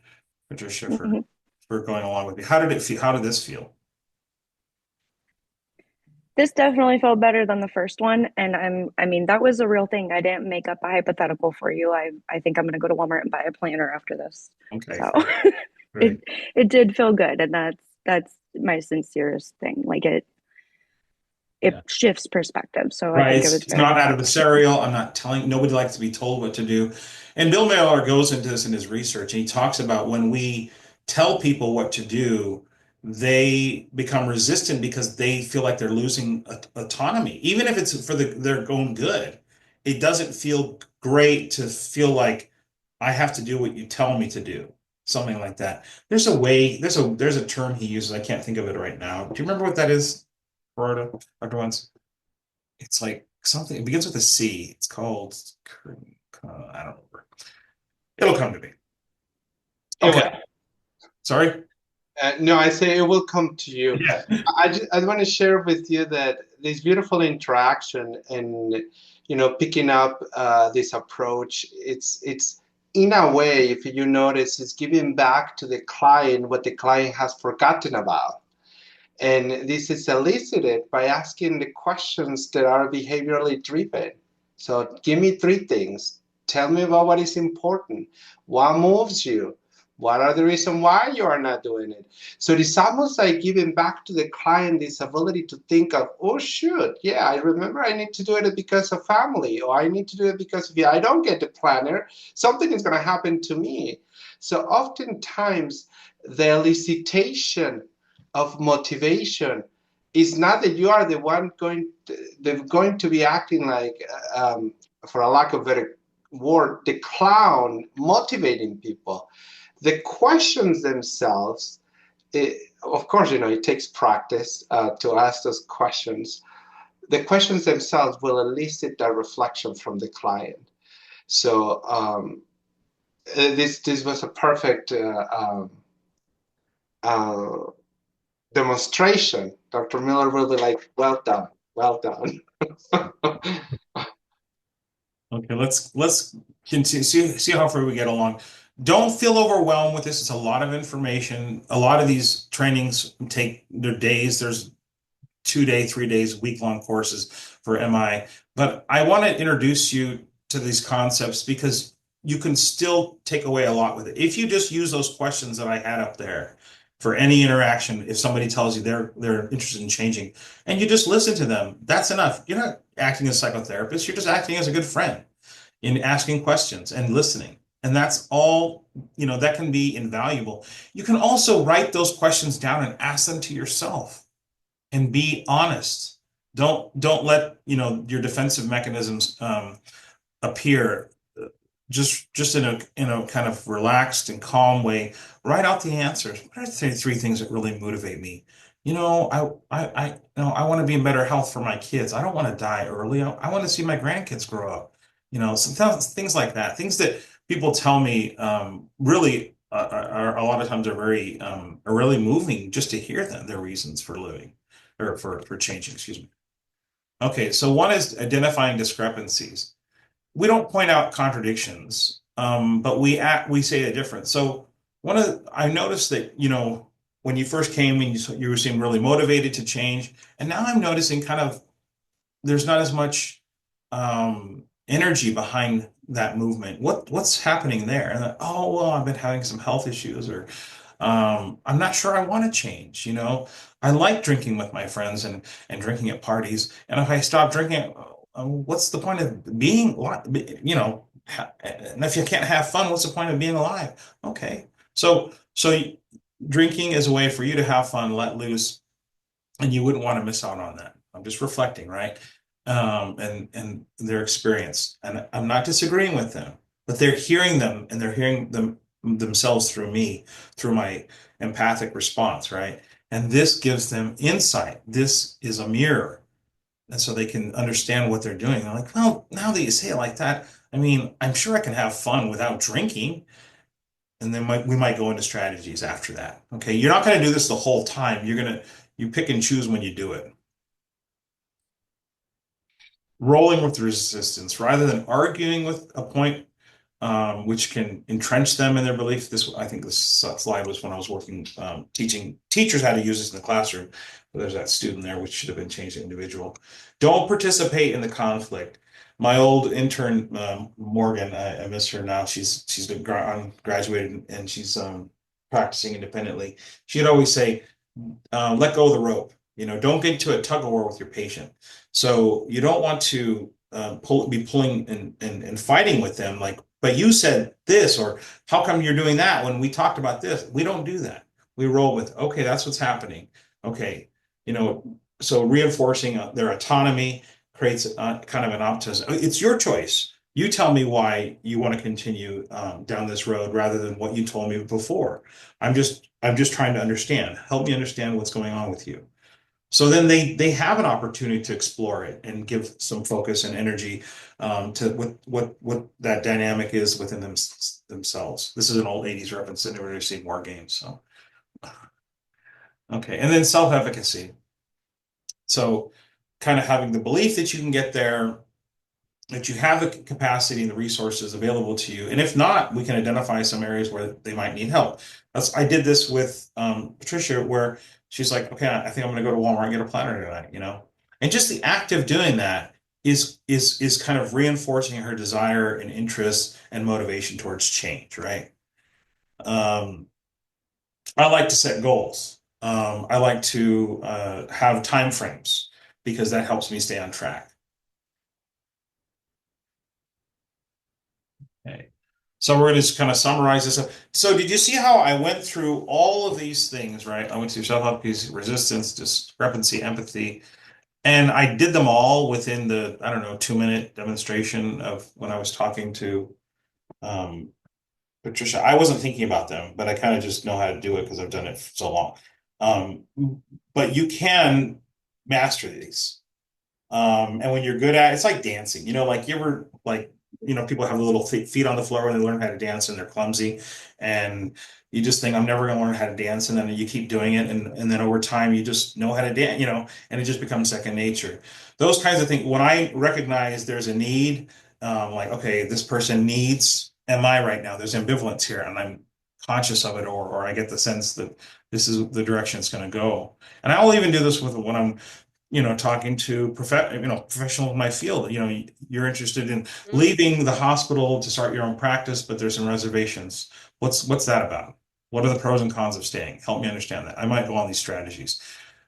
Patricia, Mhm. for going along with me. How did it feel? How did this feel? This definitely felt better than the first one, and I mean, that was a real thing. I didn't make up a hypothetical for you. I think I'm gonna go to Walmart and buy a planner after this. Okay, So great. it Great. it did feel good, and that's my sincerest thing. Like it Yeah. shifts perspective. So I Right. think it was It's very not effective. adversarial. I'm not telling, nobody likes to be told what to do. And Bill Mailer goes into this in his research, and he talks about when we tell people what to do, they become resistant because they feel like they're losing autonomy. Even if it's for their own good, it doesn't feel great to feel like I have to do what you tell me to do. Something like that. There's a term he uses. I can't think of it right now. Do you remember what that is, Florida, Dr. Wentz? It's like something. It begins with a C. It's called. I don't remember. It'll come to me. It Okay. will. Sorry. No, I say it will come to you. Yeah. I want to share with you that this beautiful interaction and picking up this approach. It's in a way, if you notice, it's giving back to the client what the client has forgotten about. And this is elicited by asking the questions that are behaviorally driven. So give me three things. Tell me about what is important. What moves you? What are the reasons why you are not doing it? So it's almost like giving back to the client this ability to think of, oh, shoot, yeah, I remember I need to do it because of family, or I need to do it because if I don't get the planner, something is going to happen to me. So oftentimes, the elicitation of motivation is not that you are the one going to be acting like, for a lack of a better word, the clown motivating people. The questions themselves, of course, it takes practice to ask those questions. The questions themselves will elicit that reflection from the client. So this was a perfect uh, demonstration. Dr. Miller will be like, well done, well done. Okay, let's continue, see how far we get along. Don't feel overwhelmed with this. It's a lot of information. A lot of these trainings take their days. There's 2 day, 3 days, week-long courses for MI. But I want to introduce you to these concepts because you can still take away a lot with it. If you just use those questions that I had up there for any interaction, if somebody tells you they're interested in changing, and you just listen to them, that's enough. You're not acting as a psychotherapist, you're just acting as a good friend in asking questions and listening. And that's all, that can be invaluable. You can also write those questions down and ask them to yourself and be honest. Don't let your defensive mechanisms appear. Just in a kind of relaxed and calm way. Write out the answers. What are the three things that really motivate me? I want to be in better health for my kids. I don't want to die early. I want to see my grandkids grow up. Sometimes things like that. Things that people tell me really are a lot of times are really moving just to hear them, their reasons for living or for changing, excuse me. Okay, so one is identifying discrepancies. We don't point out contradictions, but we say a difference. So I noticed that when you first came and you seemed really motivated to change, and now I'm noticing kind of there's not as much energy behind that movement. What's happening there? And oh well, I've been having some health issues, or I'm not sure I want to change. I like drinking with my friends and drinking at parties, and if I stop drinking, what's the point of being, and if you can't have fun, what's the point of being alive? Okay, so drinking is a way for you to have fun, let loose, and you wouldn't want to miss out on that. I'm just reflecting, right? And their experience, and I'm not disagreeing with them, but they're hearing them, and they're hearing them themselves through me, through my empathic response, right? And this gives them insight. This is a mirror, and so they can understand what they're doing. They're like, well, now that you say it like that, I mean, I'm sure I can have fun without drinking. And then we might go into strategies after that. Okay, you're not going to do this the whole time. You pick and choose when you do it. Rolling with resistance rather than arguing with a point, which can entrench them in their belief. I think this slide was when I was working, teaching teachers how to use this in the classroom. But there's that student there, which should have been changed to individual. Don't participate in the conflict. My old intern, Morgan, I miss her now. She's been graduated and she's practicing independently. She'd always say, let go of the rope. Don't get into a tug of war with your patient. So you don't want to be pulling and fighting with them, like, but you said this, or how come you're doing that when we talked about this? We don't do that. We roll with, okay, that's what's happening. Okay, so reinforcing their autonomy creates kind of an optimism. It's your choice. You tell me why you want to continue down this road rather than what you told me before. I'm just trying to understand. Help me understand what's going on with you. So then they have an opportunity to explore it and give some focus and energy to what that dynamic is within themselves. This is an old 80s reference that never seen War Games. So okay, and then self-efficacy. So kind of having the belief that you can get there, that you have the capacity and the resources available to you. And if not, we can identify some areas where they might need help. I did this with Patricia, where she's like, okay, I think I'm going to go to Walmart and get a planner tonight. And just the act of doing that is kind of reinforcing her desire and interest and motivation towards change, right? I like to set goals. I like to have time frames because that helps me stay on track. Okay. So we're going to just kind of summarize this. So did you see how I went through all of these things, right? I went through self-help, resistance, discrepancy, empathy, and I did them all within the, I don't know, 2-minute demonstration of when I was talking to Patricia, I wasn't thinking about them, but I kind of just know how to do it because I've done it for so long. Um, but you can master these. And when you're good at it, it's like dancing, like you ever like, people have the little feet on the floor when they learn how to dance and they're clumsy. And you just think, I'm never going to learn how to dance. And then you keep doing it. And then over time, you just know how to dance, and it just becomes second nature. Those kinds of things. When I recognize there's a need, like, okay, this person needs MI right now. There's ambivalence here, and I'm conscious of it, or I get the sense that this is the direction it's going to go. And I'll even do this with when I'm talking to professionals in my field. You're interested in leaving the hospital to start your own practice, but there's some reservations. What's that about? What are the pros and cons of staying? Help me understand that. I might go on these strategies.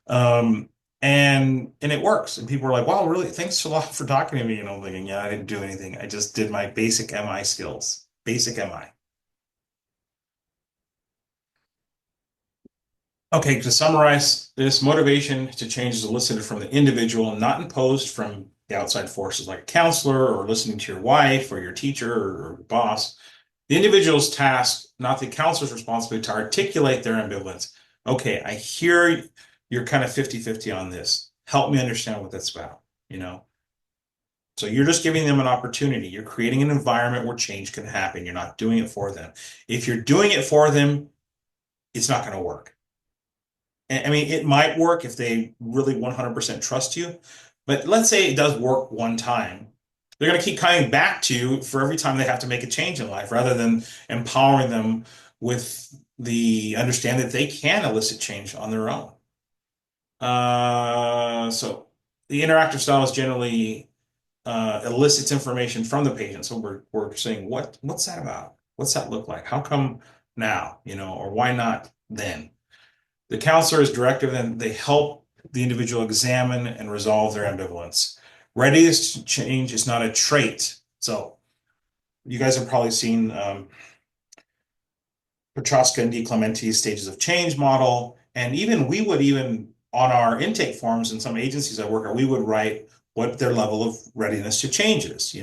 Um, and it works. And people are like, wow, really? Thanks a lot for talking to me. Thinking, yeah, I didn't do anything. I just did my basic MI skills. Basic MI. Okay, to summarize, this motivation to change is elicited from the individual, not imposed from the outside forces like a counselor or listening to your wife or your teacher or boss. The individual's task, not the counselor's responsibility, to articulate their ambivalence. Okay, I hear you're kind of 50-50 on this. Help me understand what that's about, you know? So you're just giving them an opportunity. You're creating an environment where change can happen. You're not doing it for them. If you're doing it for them, it's not going to work. I mean, it might work if they really 100% trust you, but let's say it does work one time. They're going to keep coming back to you for every time they have to make a change in life rather than empowering them with the understanding that they can elicit change on their own. So the interactive style is generally elicits information from the patient. So we're saying, what's that about? What's that look like? How come now, or why not then? The counselor is directive and they help the individual examine and resolve their ambivalence. Readiness to change is not a trait. So you guys have probably seen Petroska and DiClementi's stages of change model. And even we would even on our intake forms in some agencies I work at, we would write what their level of readiness to change is.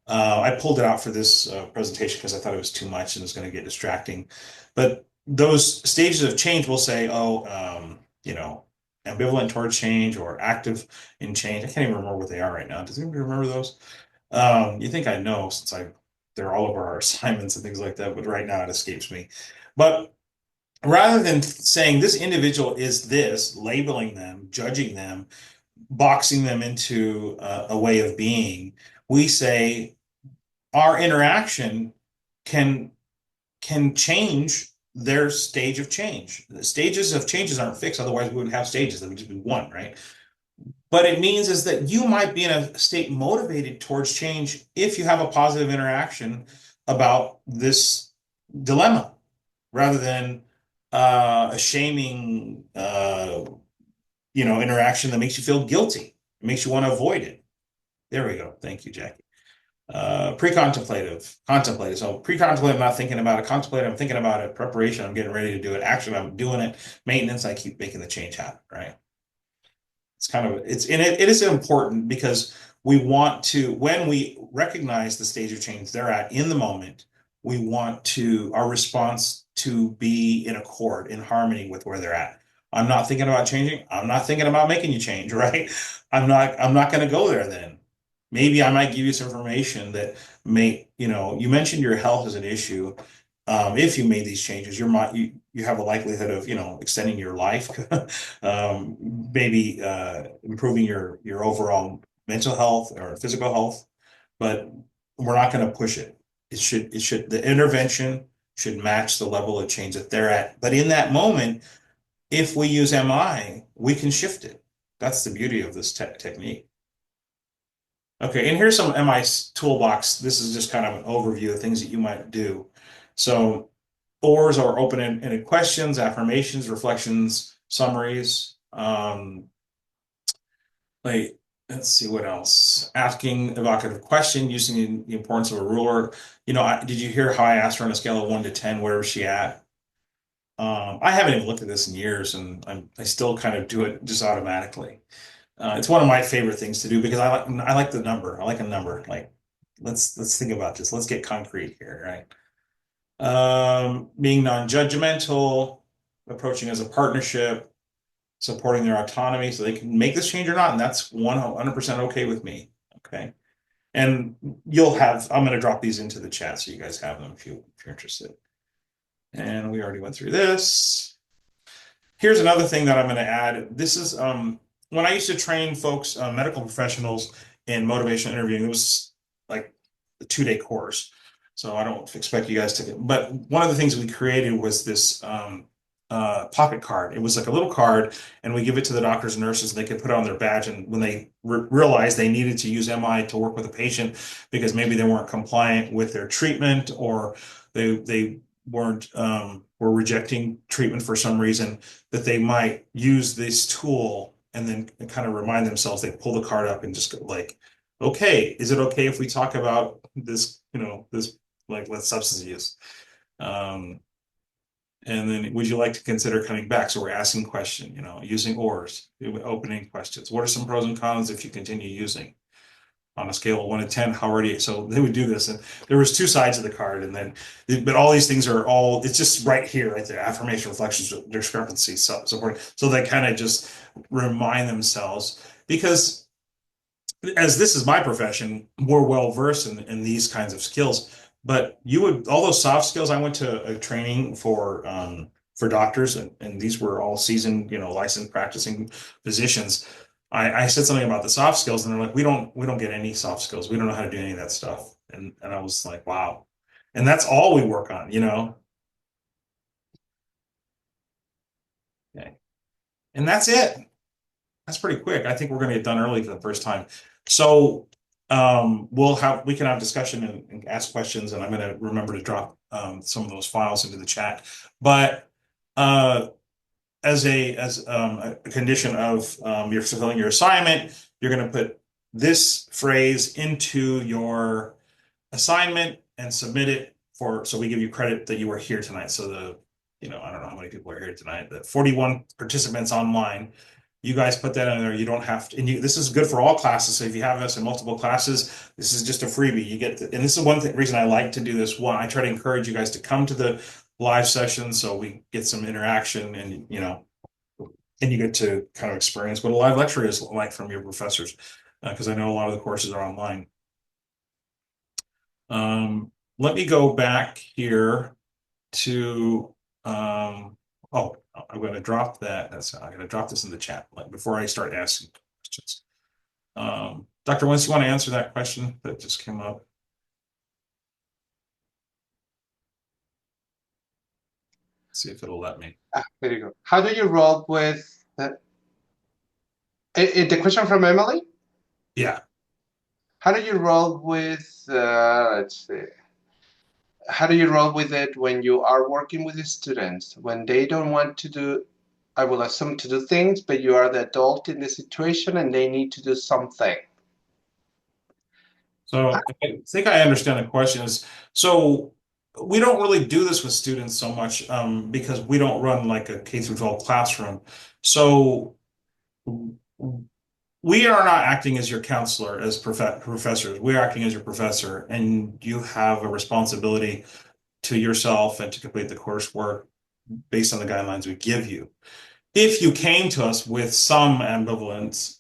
I pulled it out for this presentation because I thought it was too much and it was going to get distracting. But those stages of change will say, ambivalent toward change or active in change. I can't even remember what they are right now. Does anybody remember those? You think I know since they're all over our assignments and things like that, but right now it escapes me. But rather than saying this individual is this, labeling them, judging them, boxing them into a way of being, we say our interaction can change their stage of change. The stages of changes aren't fixed, otherwise we wouldn't have stages. That would just be one, right? But it means is that you might be in a state motivated towards change if you have a positive interaction about this dilemma, rather than a shaming, interaction that makes you feel guilty. It makes you want to avoid it. There we go. Thank you, Jackie. Pre-contemplative, contemplative. So pre-contemplative, I'm not thinking about it. Contemplative, I'm thinking about it. Preparation, I'm getting ready to do it. Action, I'm doing it. Maintenance, I keep making the change happen, right? It is important because we want to, when we recognize the stage of change they're at in the moment, we want our response to be in accord, in harmony with where they're at. I'm not thinking about changing. I'm not thinking about making you change, right? I'm not going to go there then. Maybe I might give you some information that you mentioned your health as an issue. If you made these changes, you have a likelihood of extending your life, maybe improving your overall mental health or physical health, but we're not going to push it. The intervention should match the level of change that they're at. But in that moment, if we use MI, we can shift it. That's the beauty of this technique. Okay, and here's some MI toolbox. This is just kind of an overview of things that you might do. So ORs are open-ended questions, affirmations, reflections, summaries. Let's see what else. Asking evocative question using the importance of a ruler. Did you hear how I asked her on a scale of 1 to 10, where is she at? I haven't even looked at this in years, and I still kind of do it just automatically. It's one of my favorite things to do because I like the number. I like a number. Like, let's think about this. Let's get concrete here, right? Being non-judgmental, approaching as a partnership, supporting their autonomy so they can make this change or not. And that's 100% okay with me. Okay. And I'm going to drop these into the chat so you guys have them if you're interested. And we already went through this. Here's another thing that I'm going to add. This is when I used to train folks, medical professionals in motivational interviewing, it was like a 2-day course. So I don't expect you guys to, but one of the things we created was this pocket card. It was like a little card, and we give it to the doctors and nurses, and they could put it on their badge. And when they realized they needed to use MI to work with a patient because maybe they weren't compliant with their treatment, or they weren't were rejecting treatment for some reason, that they might use this tool and then kind of remind themselves. They pull the card up and just go like, okay, is it okay if we talk about this, this like with substance use? And then would you like to consider coming back? So we're asking question, using ORs, opening questions. What are some pros and cons if you continue using? On a scale of 1 to 10, how are you? So they would do this, and there was 2 sides of the card, and then, but all these things are it's just right here, right there, affirmation, reflections, discrepancy, support. So they kind of just remind themselves, because as this is my profession, we're well versed in these kinds of skills. But all those soft skills, I went to a training for doctors, and these were all seasoned, licensed practicing physicians. I said something about the soft skills, and they're like, we don't get any soft skills. We don't know how to do any of that stuff. And I was like, wow. And that's all we work on. Okay. And that's it. That's pretty quick. I think we're going to get done early for the first time. So we can have discussion and ask questions, and I'm going to remember to drop some of those files into the chat. But as a condition of you're fulfilling your assignment, you're going to put this phrase into your assignment and submit it so we give you credit that you were here tonight. So I don't know how many people are here tonight, the 41 participants online. You guys put that in there. You don't have to, and this is good for all classes. So if you have us in multiple classes, this is just a freebie. You get, and this is one reason I like to do this. One, I try to encourage you guys to come to the live session so we get some interaction, and you get to kind of experience what a live lecture is like from your professors, because I know a lot of the courses are online. Let me go back here to I'm going to drop that. I'm going to drop this in the chat before I start asking questions. Dr. Wentz, you want to answer that question that just came up? See if it'll let me. There you go. How do you roll with the question from Emily? Yeah. How do you roll with, let's see. How do you roll with it when you are working with the students, when they don't want to do, I will assume, to do things, but you are the adult in the situation and they need to do something? So I think I understand the question is, so we don't really do this with students so much because we don't run like a K through 12 classroom. So we are not acting as your counselor as professors. We're acting as your professor, and you have a responsibility to yourself and to complete the coursework based on the guidelines we give you. If you came to us with some ambivalence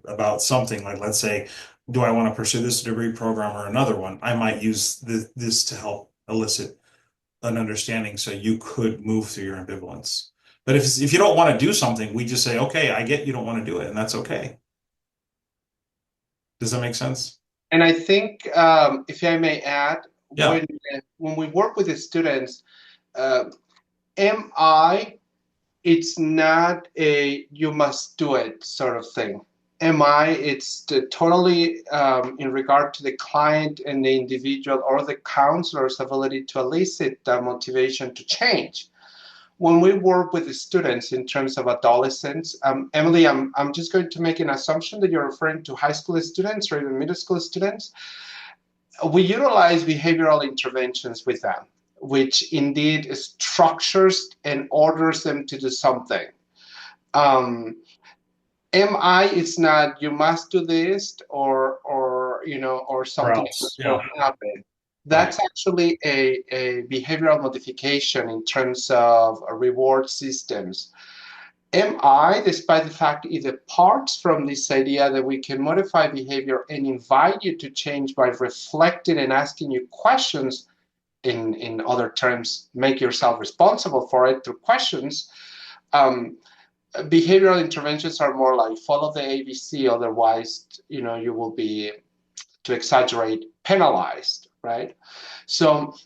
about something, like let's say, do I want to pursue this degree program or another one, I might use this to help elicit an understanding so you could move through your ambivalence. But if you don't want to do something, we just say, okay, I get you don't want to do it, and that's okay. Does that make sense? And I think, if I may add, Yeah. when we work with the students, MI, it's not a you must do it sort of thing. MI, it's totally in regard to the client and the individual or the counselor's ability to elicit that motivation to change. When we work with the students in terms of adolescents, Emily, I'm just going to make an assumption that you're referring to high school students or even middle school students. We utilize behavioral interventions with them, which indeed structures and orders them to do something. MI is not you must do this or something else, will yeah. happen. That's actually a behavioral modification in terms of reward systems. MI, despite the fact it departs from this idea that we can modify behavior and invite you to change by reflecting and asking you questions, in other terms, make yourself responsible for it through questions. Behavioral interventions are more like follow the ABC, otherwise, you will be, to exaggerate, penalized, right? So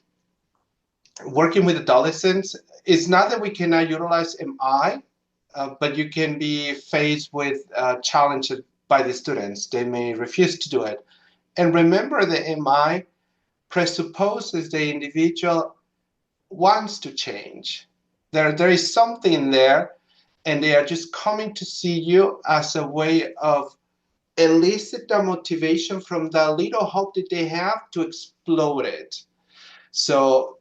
working with adolescents is not that we cannot utilize MI, but you can be faced with challenges by the students. They may refuse to do it. And remember, the MI presupposes the individual wants to change. There is something there, and they are just coming to see you as a way of elicit the motivation from the little hope that they have to explode it. So,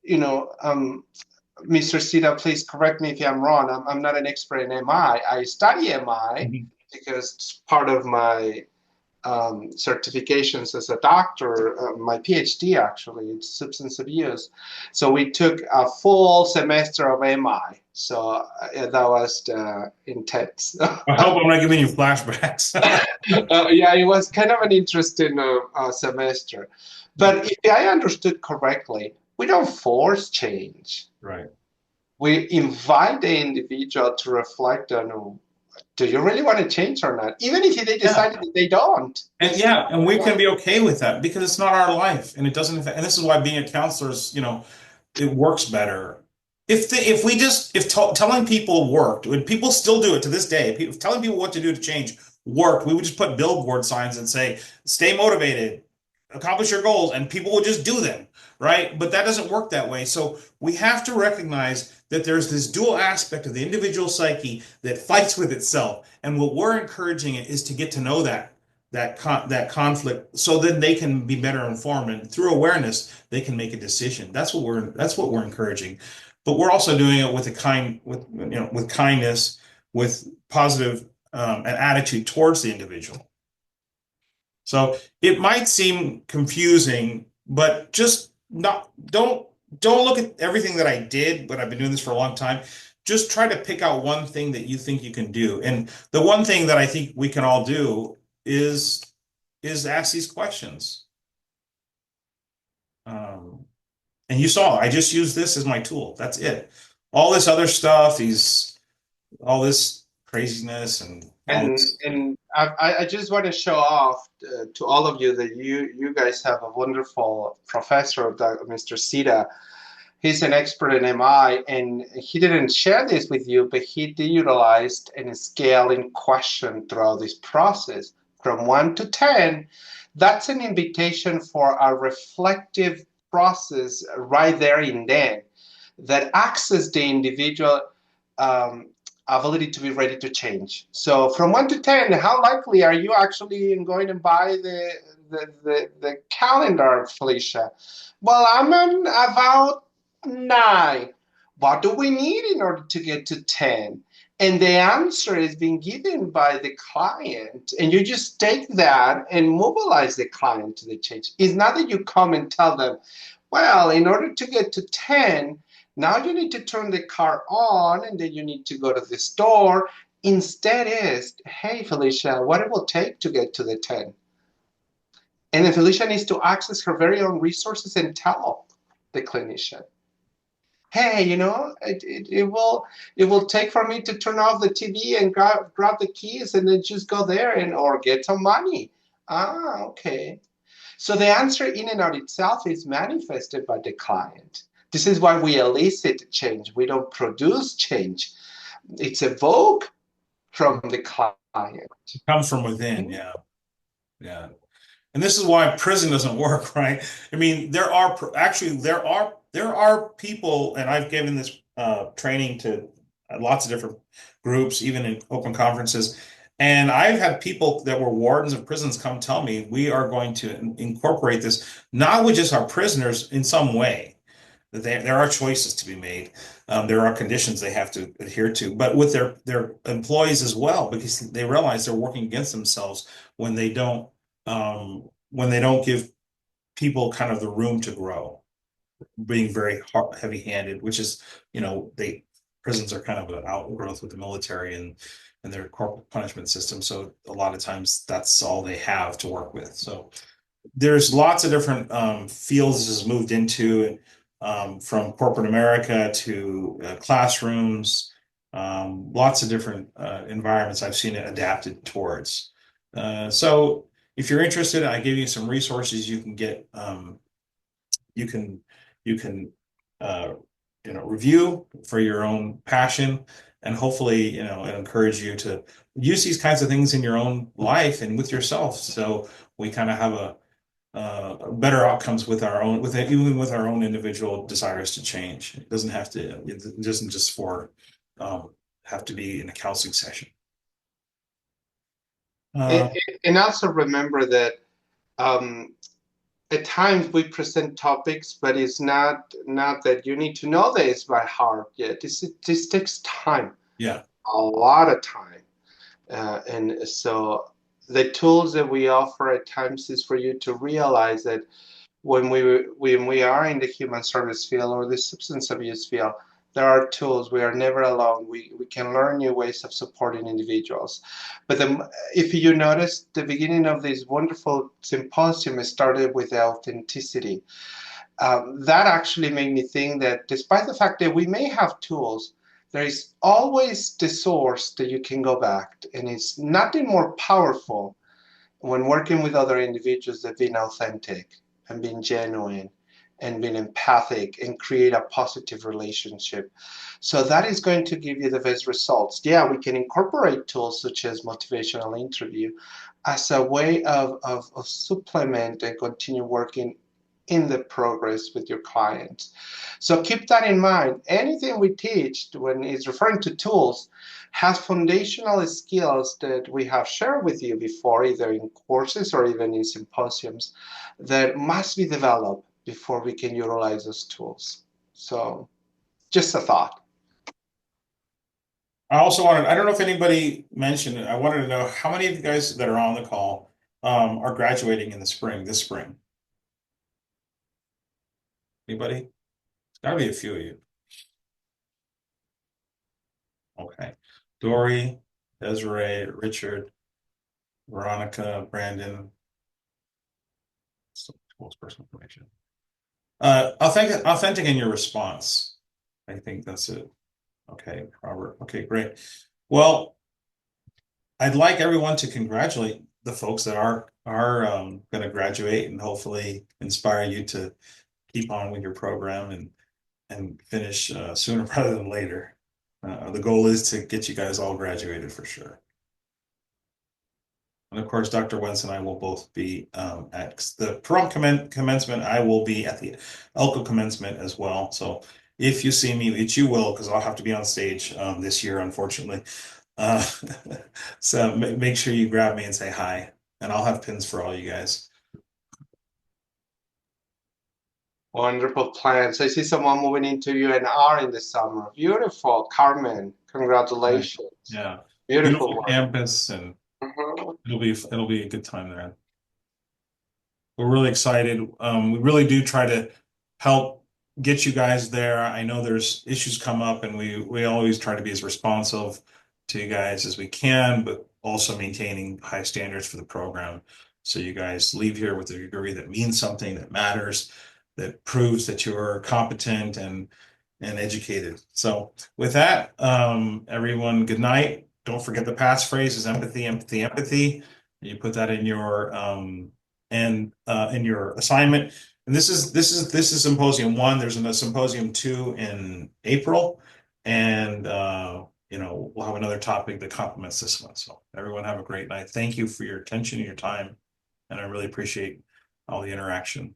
Mr. Sita, please correct me if I'm wrong. I'm not an expert in MI. I study MI because it's part of my certifications as a doctor, my PhD actually, it's substance abuse. So we took a full semester of MI. So that was intense. I hope I'm not giving you flashbacks. Yeah, it was kind of an interesting semester. But if I understood correctly, we don't force change. Right. We invite the individual to reflect on, do you really want to change or not? Even if they decide that they don't. And we can be okay with that because it's not our life and it doesn't affect, and this is why being a counselor is, it works better. If telling people worked, when people still do it to this day, if telling people what to do to change worked, we would just put billboard signs and say, stay motivated, accomplish your goals, and people would just do them, right? But that doesn't work that way. So we have to recognize that there's this dual aspect of the individual psyche that fights with itself. And what we're encouraging it is to get to know that conflict, so then they can be better informed, and through awareness they can make a decision. That's what we're encouraging. But we're also doing it with with kindness, with positive an attitude towards the individual. So it might seem confusing, but just don't look at everything that I did, but I've been doing this for a long time. Just try to pick out one thing that you think you can do. And the one thing that I think we can all do is ask these questions. And you saw, I just used this as my tool. That's it. All this other stuff, all this craziness and I just want to show off to all of you that you guys have a wonderful professor, Mr. Sita. He's an expert in MI, and he didn't share this with you, but he utilized a scaling question throughout this process from 1 to 10. That's an invitation for a reflective process right there and then that access the individual ability to be ready to change. So from 1 to 10, how likely are you actually going to buy the calendar, Felicia? Well, I'm on about 9. What do we need in order to get to 10? And the answer is being given by the client. And you just take that and mobilize the client to the change. It's not that you come and tell them, well, in order to get to 10, now you need to turn the car on and then you need to go to the store. Instead is, hey, Felicia, what it will take to get to the 10? And then Felicia needs to access her very own resources and tell the clinician, hey, it will take for me to turn off the TV and grab the keys and then just go there or get some money. Ah, okay. So the answer in and of itself is manifested by the client. This is why we elicit change. We don't produce change. It's evoked from the client. It comes from within, yeah. Yeah. And this is why prison doesn't work, right? I mean, there are people, and I've given this training to lots of different groups, even in open conferences. And I've had people that were wardens of prisons come tell me, we are going to incorporate this, not with just our prisoners in some way. There are choices to be made. There are conditions they have to adhere to, but with their employees as well, because they realize they're working against themselves when they don't give people kind of the room to grow, being very heavy-handed, which is, prisons are kind of an outgrowth with the military and their corporal punishment system. So a lot of times that's all they have to work with. So there's lots of different fields this has moved into, from corporate America to classrooms, lots of different environments I've seen it adapted towards. So if you're interested, I gave you some resources you can get. You can you can uh, review for your own passion, and hopefully encourage you to use these kinds of things in your own life and with yourself. So we kind of have a better outcomes with our own, even with our own individual desires to change. It doesn't have to. It doesn't just have to be in a counseling session. And, Uh, and also remember that um, at times we present topics, but it's not that you need to know this by heart yet. This takes time, yeah, a lot of time, and so the tools that we offer at times is for you to realize that when we are in the human service field or the substance abuse field, there are tools. We are never alone. We can learn new ways of supporting individuals. But if you notice, the beginning of this wonderful symposium started with authenticity. That actually made me think that despite the fact that we may have tools, there is always the source that you can go back to, and it's nothing more powerful when working with other individuals than being authentic and being genuine and being empathic and create a positive relationship. So that is going to give you the best results. Yeah, we can incorporate tools such as motivational interview as a way of supplement and continue working in the progress with your clients. So keep that in mind. Anything we teach when it's referring to tools has foundational skills that we have shared with you before, either in courses or even in symposiums, that must be developed before we can utilize those tools. So just a thought. I don't know if anybody mentioned it. I wanted to know how many of you guys that are on the call are graduating in the spring, this spring. Anybody? It's got to be a few of you. Okay. Dory, Desiree, Richard, Veronica, Brandon. Most personal information. Authentic in your response. I think that's it. Okay, Robert. Okay, great. Well, I'd like everyone to congratulate the folks that are going to graduate and hopefully inspire you to keep on with your program and finish sooner rather than later. The goal is to get you guys all graduated for sure. And of course, Dr. Wentz and I will both be at the prom commencement. I will be at the Elko commencement as well. So if you see me, which you will, because I'll have to be on stage this year, unfortunately. Uh, so make sure you grab me and say hi, and I'll have pins for all you guys. Wonderful plans. I see someone moving into UNR in the summer. Beautiful. Carmen, Right. congratulations. Yeah, Beautiful beautiful work. campus, and Mhm. it'll be a good time there. We're really excited. We really do try to help get you guys there. I know there's issues come up, and we always try to be as responsive to you guys as we can, but also maintaining high standards for the program. So you guys leave here with a degree that means something, that matters, that proves that you're competent and educated. So with that, everyone, good night. Don't forget the passphrase is empathy, empathy, empathy. You put that in your and in your assignment. And this is symposium one. There's a symposium two in April, and we'll have another topic that complements this one. So everyone have a great night. Thank you for your attention and your time, and I really appreciate all the interaction.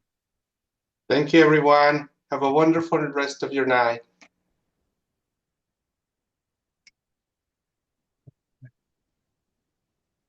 Thank you, everyone. Have a wonderful rest of your night.